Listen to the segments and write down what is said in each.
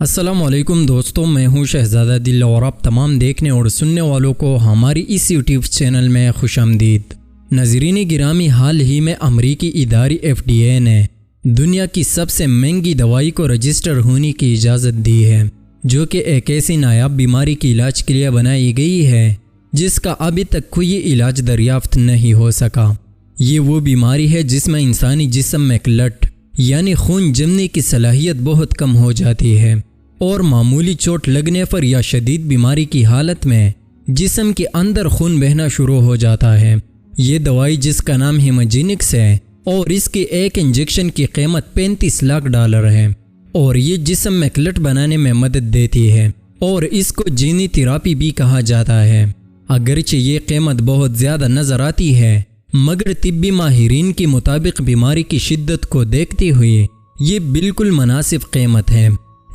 السلام علیکم دوستوں، میں ہوں شہزادہ دل اور آپ تمام دیکھنے اور سننے والوں کو ہماری اس یوٹیوب چینل میں خوش آمدید۔ ناظرین گرامی، حال ہی میں امریکی ادارے FDA نے دنیا کی سب سے مہنگی دوائی کو رجسٹر ہونے کی اجازت دی ہے، جو کہ ایک ایسی نایاب بیماری کے علاج کے لیے بنائی گئی ہے جس کا ابھی تک کوئی علاج دریافت نہیں ہو سکا۔ یہ وہ بیماری ہے جس میں انسانی جسم میں کلٹ یعنی خون جمنے کی صلاحیت بہت کم ہو جاتی ہے، اور معمولی چوٹ لگنے پر یا شدید بیماری کی حالت میں جسم کے اندر خون بہنا شروع ہو جاتا ہے۔ یہ دوائی جس کا نام ہیموجینکس ہے اور اس کے ایک انجیکشن کی قیمت $35 لاکھ ہے، اور یہ جسم میں کلٹ بنانے میں مدد دیتی ہے، اور اس کو جینی تھراپی بھی کہا جاتا ہے۔ اگرچہ یہ قیمت بہت زیادہ نظر آتی ہے، مگر طبی ماہرین کے مطابق بیماری کی شدت کو دیکھتے ہوئے یہ بالکل مناسب قیمت ہے۔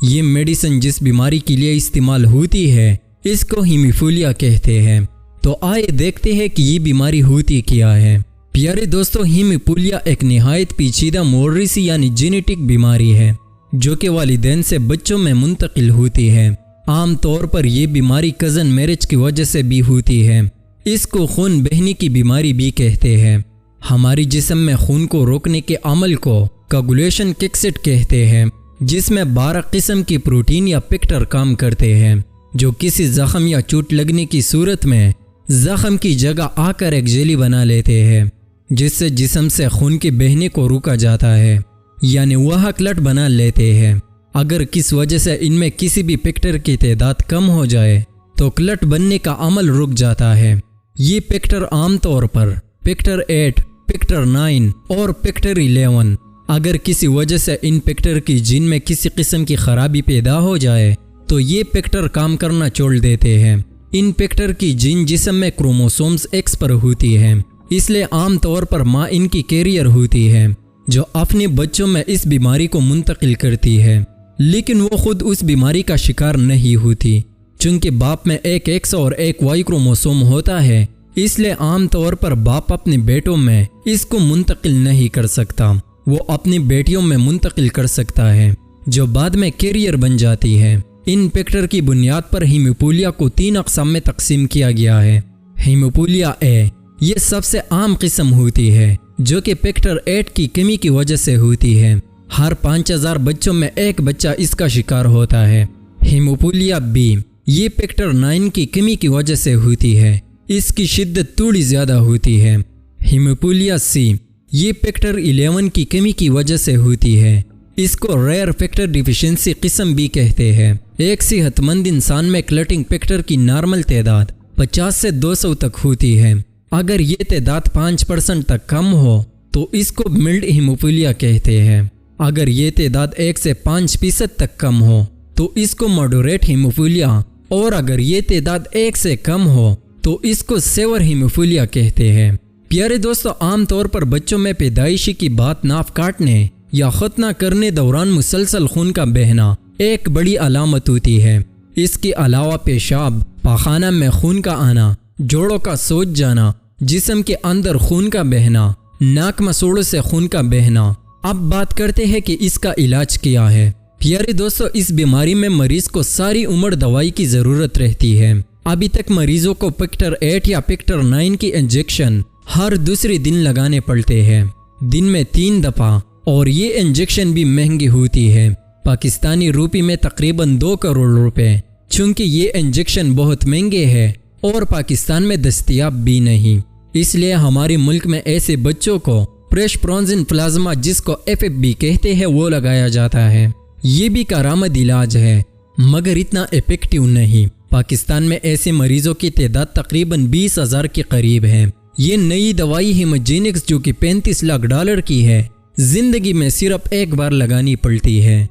یہ میڈیسن جس بیماری کے لیے استعمال ہوتی ہے اس کو ہیموفیلیا کہتے ہیں۔ تو آئے دیکھتے ہیں کہ یہ بیماری ہوتی کیا ہے۔ پیارے دوستو، ہیموفیلیا ایک نہایت پیچیدہ موریثی یعنی جینیٹک بیماری ہے جو کہ والدین سے بچوں میں منتقل ہوتی ہے۔ عام طور پر یہ بیماری کزن میرج کی وجہ سے بھی ہوتی ہے۔ اس کو خون بہنے کی بیماری بھی کہتے ہیں۔ ہماری جسم میں خون کو روکنے کے عمل کو کوگولیشن ککسٹ کہتے ہیں، جس میں 12 قسم کی پروٹین یا فیکٹر کام کرتے ہیں جو کسی زخم یا چوٹ لگنے کی صورت میں زخم کی جگہ آ کر ایک جیلی بنا لیتے ہیں، جس سے جسم سے خون کے بہنے کو روکا جاتا ہے، یعنی وہ کلٹ بنا لیتے ہیں۔ اگر کس وجہ سے ان میں کسی بھی فیکٹر کی تعداد کم ہو جائے تو کلٹ بننے کا عمل رک جاتا ہے۔ یہ فیکٹر عام طور پر فیکٹر 8، فیکٹر 9 اور فیکٹر 11۔ اگر کسی وجہ سے ان فیکٹر کی جین میں کسی قسم کی خرابی پیدا ہو جائے تو یہ فیکٹر کام کرنا چھوڑ دیتے ہیں۔ ان فیکٹر کی جین جسم میں کروموسومز X پر ہوتی ہے، اس لیے عام طور پر ماں ان کی کیریئر ہوتی ہے جو اپنے بچوں میں اس بیماری کو منتقل کرتی ہے، لیکن وہ خود اس بیماری کا شکار نہیں ہوتی۔ چونکہ باپ میں ایک X اور ایک Y کروموسوم ہوتا ہے، اس لیے عام طور پر باپ اپنے بیٹوں میں اس کو منتقل نہیں کر سکتا، وہ اپنی بیٹیوں میں منتقل کر سکتا ہے جو بعد میں کیریئر بن جاتی ہے۔ ان فیکٹر کی بنیاد پر ہیموفیلیا کو 3 اقسام میں تقسیم کیا گیا ہے۔ ہیموفیلیا A یہ سب سے عام قسم ہوتی ہے جو کہ فیکٹر 8 کی کمی کی وجہ سے ہوتی ہے۔ ہر 5000 بچوں میں ایک بچہ اس کا شکار ہوتا ہے۔ ہیموفیلیا B یہ فیکٹر 9 کی کمی کی وجہ سے ہوتی ہے، اس کی شدت تھوڑی زیادہ ہوتی ہے۔ ہیموفیلیا C یہ فیکٹر 11 کی کمی کی وجہ سے ہوتی ہے، اس کو ریئر فیکٹر ڈیفیشنسی قسم بھی کہتے ہیں۔ ایک صحت مند انسان میں کلٹنگ فیکٹر کی نارمل تعداد 50 سے 200 تک ہوتی ہے۔ اگر یہ تعداد 5% تک کم ہو تو اس کو ملڈ ہیموفیلیا کہتے ہیں۔ اگر یہ تعداد 1 سے 5% تک کم ہو تو اس کو ماڈوریٹ ہیموفیلیا، اور اگر یہ تعداد 1 سے کم ہو تو اس کو سیور ہیموفیلیا کہتے ہیں۔ پیارے دوستو، عام طور پر بچوں میں پیدائشی کی بات ناف کاٹنے یا ختنہ کرنے دوران مسلسل خون کا بہنا ایک بڑی علامت ہوتی ہے۔ اس کے علاوہ پیشاب، پاخانہ میں خون کا آنا، جوڑوں کا سوج جانا، جسم کے اندر خون کا بہنا، ناک مسوڑوں سے خون کا بہنا۔ اب بات کرتے ہیں کہ اس کا علاج کیا ہے۔ پیارے دوستو، اس بیماری میں مریض کو ساری عمر دوائی کی ضرورت رہتی ہے۔ ابھی تک مریضوں کو فیکٹر 8 یا فیکٹر 9 کی انجیکشن ہر دوسرے دن لگانے پڑتے ہیں، دن میں 3 دفعہ، اور یہ انجیکشن بھی مہنگی ہوتی ہے، پاکستانی روپی میں تقریباً 2 کروڑ روپے۔ چونکہ یہ انجیکشن بہت مہنگے ہے اور پاکستان میں دستیاب بھی نہیں، اس لیے ہمارے ملک میں ایسے بچوں کو پریشپرونزن پلازما جس کو FFB کہتے ہیں وہ لگایا جاتا ہے۔ یہ بھی کارآمد علاج ہے مگر اتنا ایفیکٹیو نہیں۔ پاکستان میں ایسے مریضوں کی تعداد تقریباً 20,000 کے قریب ہے۔ یہ نئی دوائی ہیموجینکس جو کہ $35 لاکھ کی ہے، زندگی میں صرف ایک بار لگانی پڑتی ہے۔